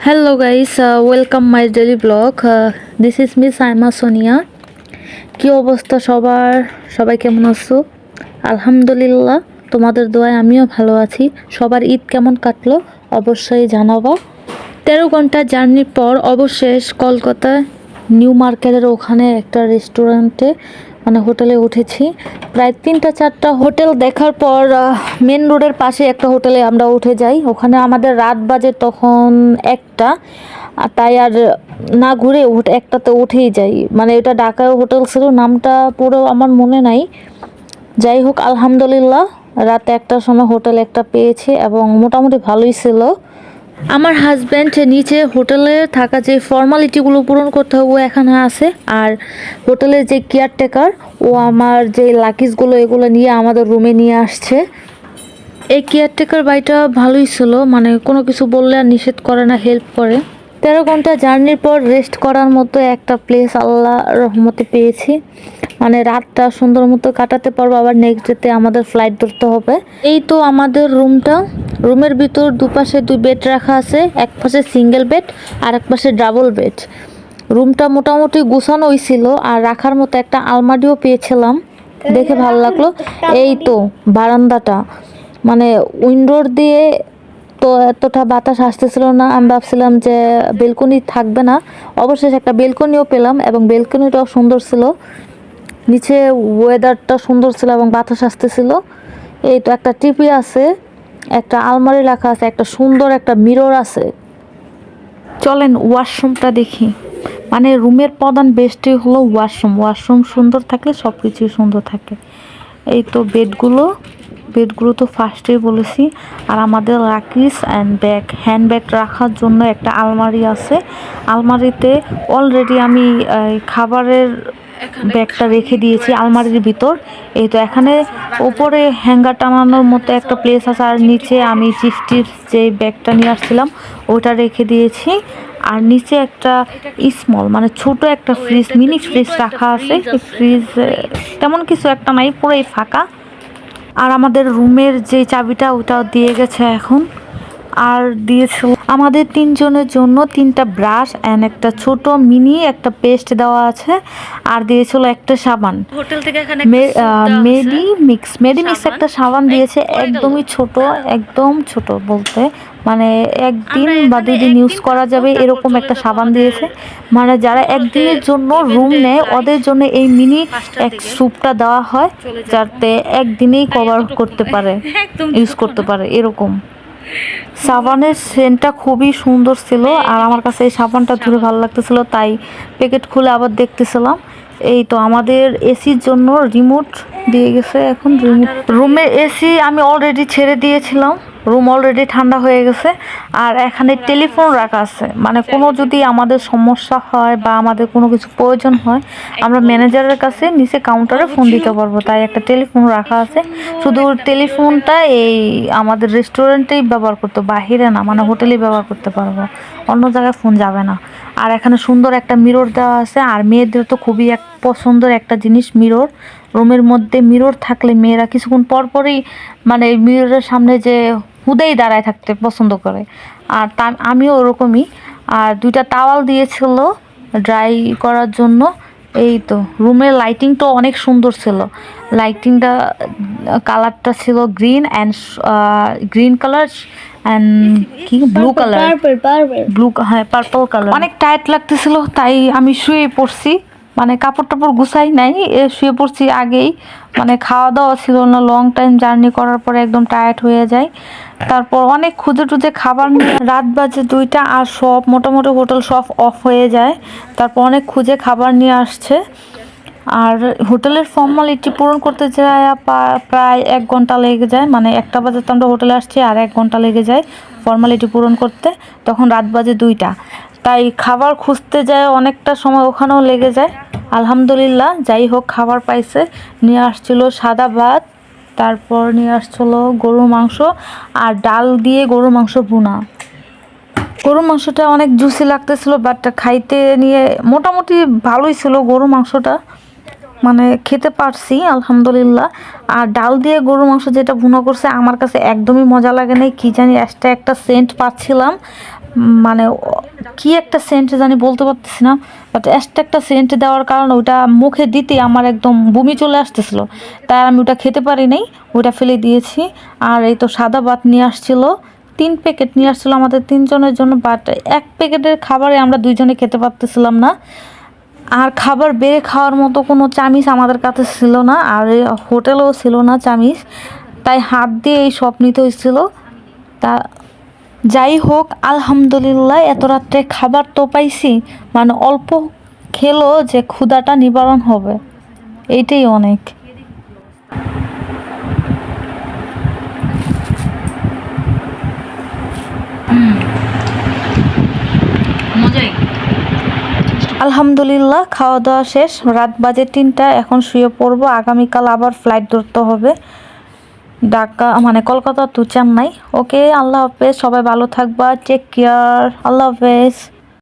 Hello guys, welcome my daily vlog. This is Miss Saima Sonia. কি অবস্থা সবার? সবাই কেমন আছো? আলহামদুলিল্লাহ, তোমাদের দোয়ায় আমিও ভালো আছি। সবার ঈদ কেমন কাটলো অবশ্যই জানাবা। 13 ঘন্টা জার্নির পর অবশেষ কলকাতায় নিউ মার্কেটের ওখানে একটা রেস্টুরেন্টে হোটেলে উঠেছি। প্রায় 3-4টা হোটেল দেখার পর মেন রোডের পাশে একটা হোটেলে আমরা উঠে যাই। ওখানে আমাদের রাত বাজে তখন 1টা, তাই আর না ঘুরে একটাতে উঠেই যাই। এটা ঢাকায় হোটেল ছিল, নামটা পুরো আমার মনে নাই। যাই হোক, আলহামদুলিল্লাহ রাত 1টার সময় হোটেল একটা পেয়েছি এবং মোটামুটি ভালোই ছিল। আমার হাজব্যান্ড নিচে হোটেলে থাকা যে ফর্মালিটিগুলো পূরণ করতে হবে এখানে আছে, আর হোটেলের যে কেয়ারটেকার ও আমার যে লাগেজগুলো এগুলো নিয়ে আমাদের রুমে নিয়ে আসছে। এই কেয়ারটেকার ভাইটা ভালোই ছিল, কোনো কিছু বললে আর নিষেধ করে না, হেল্প করে। 13 ঘন্টা জার্নির পর রেস্ট করার মতো একটা প্লেস আল্লাহ রহমতে পেয়েছি। রাতটা সুন্দর মতো কাটাতে পারবো, আবার নেক্সট ডেতে আমাদের ফ্লাইট ধরতে হবে। এই তো আমাদের রুমটা। রুমের ভিতর দুপাশে 2 বেড রাখা আছে, এক পাশে সিঙ্গেল বেড আর এক পাশে ডাবল বেড। রুমটা মোটামুটি গুছানোই ছিল, আর রাখার মতো একটা আলমারিও পেয়েছিলাম, দেখে ভালো লাগলো। এই তো বারান্দাটা, উইন্ডোর দিয়ে তো এতটা বাতাস আসতেছিল না। আমি ভাবছিলাম যে বেলকনি থাকবে না, অবশেষে একটা বেলকনিও পেলাম এবং বেলকনিটাও সুন্দর ছিল। নিচে ওয়েদারটা সুন্দর ছিল এবং বাতাস আসতেছিল। এই তো একটা টিভি আছে, একটা আলমারি রাখা আছে, একটা সুন্দর একটা মিরর আছে। চলেন ওয়াশরুমটা দেখি। রুমের প্রধান বেস্টই হলো ওয়াশরুম সুন্দর থাকলে সব কিছুই সুন্দর থাকে। এই তো বেডগুলো তো ফার্স্টেই বলেছি। আর আমাদের লাগেজ অ্যান্ড হ্যান্ড ব্যাগ রাখার জন্য একটা আলমারি আছে। আলমারিতে অলরেডি আমি খাবারের ব্যাগটা রেখে দিয়েছি আলমারির ভিতর। এই তো এখানে উপরে হ্যাঙ্গার টানানোর মতো একটা প্লেস আছে, আর নিচে আমি চিপস যে ব্যাগটা নিয়ে আসছিলাম ওটা রেখে দিয়েছি। আর নিচে একটা স্মল ছোট একটা ফ্রিজ, মিনি ফ্রিজ রাখা আছে। ফ্রিজ তেমন কিছু একটা নাই, পুরোই ফাঁকা। আর আমাদের রুমের যে চাবিটা ওটাও দিয়ে গেছে এখন। আর দিয়েছিল আমাদের 3 জনের জন্য 3টা ব্রাশ অ্যান্ড একটা ছোট মিনি একটা পেস্ট দেওয়া আছে। আর দিয়েছিল একটা সাবান হোটেল থেকে, এখানে মেডিমিক্স একটা সাবান দিয়েছে, একদমই ছোট, একদম ছোট বলতে একদিন বা 2 দিন ইউজ করা যাবে এরকম একটা সাবান দিয়েছে। যারা একদিনের জন্য রুম নেয় ওদের জন্য এই মিনি এক স্যুপটা দেওয়া হয়, যাতে একদিনেই কভার করতে পারে, ইউজ করতে পারে এরকম। সাবানের সেন্টটা খুবই সুন্দর ছিল, আর আমার কাছে এই সাবানটা ধরে ভালো লাগতেছিল, তাই প্যাকেট খুলে আবার দেখতেছিলাম। এই তো আমাদের এসির জন্য রিমোট দিয়ে গেছে। এখন রুমের এসি আমি অলরেডি ছেড়ে দিয়েছিলাম, রুম অলরেডি ঠান্ডা হয়ে গেছে। আর এখানে টেলিফোন রাখা আছে, কোনো যদি আমাদের সমস্যা হয় বা আমাদের কোনো কিছু প্রয়োজন হয় আমরা ম্যানেজারের কাছে নিচে কাউন্টারে ফোন দিতে পারবো, তাই একটা টেলিফোন রাখা আছে। শুধু টেলিফোনটা এই আমাদের রেস্টুরেন্টেই ব্যবহার করতে, বাহিরে না, হোটেলেই ব্যবহার করতে পারবো, অন্য জায়গায় ফোন যাবে না। আর এখানে সুন্দর একটা মিরর দেওয়া আছে, আর মেয়েদের তো খুবই এক পছন্দের একটা জিনিস মিরর। রুমের মধ্যে মিরর থাকলে মেয়েরা কিছুক্ষণ পরপরই মিররের সামনে যে হুদেই দাঁড়ায় থাকতে পছন্দ করে, আর আমিও ওরকমই। আর 2টা টাওয়াল দিয়েছিল ড্রাই করার জন্য। এই তো রুমের লাইটিংটা অনেক সুন্দর ছিল। লাইটিংটা কালারটা ছিল গ্রিন কালার অ্যান্ড কি ব্লু কালার, হ্যাঁ পার্পল কালার। অনেক টায়ার্ড লাগতেছিল, তাই আমি শুয়ে পড়ছি, কাপড় টাপড় গুছাই নাই, শুয়ে পড়ছি আগেই। খাওয়া দাওয়া ছিল না, লং টাইম জার্নি করার পরে একদম টায়ার্ড হয়ে যায়। তারপর অনেক খুঁজে টুজে খাবার নিয়ে রাত বাজে 2টা, আর সব মোটামুটি হোটেল সব অফ হয়ে যায়। তারপর অনেক খুঁজে খাবার নিয়ে আসছে। আর হোটেলের ফর্মালিটি পূরণ করতে যায় প্রায় 1 ঘন্টা লেগে যায়। 1টা বাজে তো আমরা হোটেলে আসছি, আর 1 ঘন্টা লেগে যায় ফর্মালিটি পূরণ করতে। তখন রাত বাজে 2টা, তাই খাবার খুঁজতে যায় অনেকটা সময়, ওখানেও লেগে যায়। আলহামদুলিল্লাহ যাই হোক খাবার পাইছে। নিয়ে আসছিল সাদা ভাত, তারপর নিয়ে আসছিল গরুর মাংস আর ডাল দিয়ে গরুর মাংস ভুনা। গরুর মাংসটা অনেক জুসি লাগতেছিল, বাট খাইতে নিয়ে মোটামুটি ভালোই ছিল গরুর মাংসটা, খেতে পারছি আলহামদুলিল্লাহ। আর ডাল দিয়ে গরুর মাংস যেটা ভুনা করছে আমার কাছে একদমই মজা লাগে নাই, কি জানি একটা সেন্ট পাচ্ছিলাম, মানে কি একটা সেন্ট জানি বলতে পারতেছি না, বাট একটা সেন্ট দেওয়ার কারণে ওটা মুখে দিতে আমার একদম বমি চলে আসতেছিল, তাই আমি ওটা খেতে পারি নাই, ওটা ফেলে দিয়েছি। আর এই তো সাদা ভাত নিয়ে আসছিল, 3 প্যাকেট নিয়ে আসছিল আমাদের 3 জনের জন্য, বাট 1 প্যাকেটের খাবারে আমরা 2 জনে খেতে পারতেছিলাম না। আর খাবার বেড়ে খাওয়ার মতো কোনো চামিচ আমাদের কাছে ছিল না, আর হোটেলেও ছিল না চামিচ, তাই হাত দিয়ে এই সব নিতে হয়েছিল। তা যাই হোক, আলহামদুলিল্লাহ এত রাত্রে খাবার তো পাইছি, মানে অল্প খেলো যে ক্ষুধাটা নিবারণ হবে, এইটাই অনেক। আলহামদুলিল্লাহ খাওয়া দাওয়া শেষ, রাত বাজে 3টা, এখন শুয়ে পড়বো। আগামীকাল আবার ফ্লাইট ধরতে হবে, ঢাকা মানে কলকাতা টু চেন্নাই। ওকে, আল্লাহ হাফেজ, সবাই ভালো থাকবা, টেক কেয়ার, আল্লাহ হাফেজ।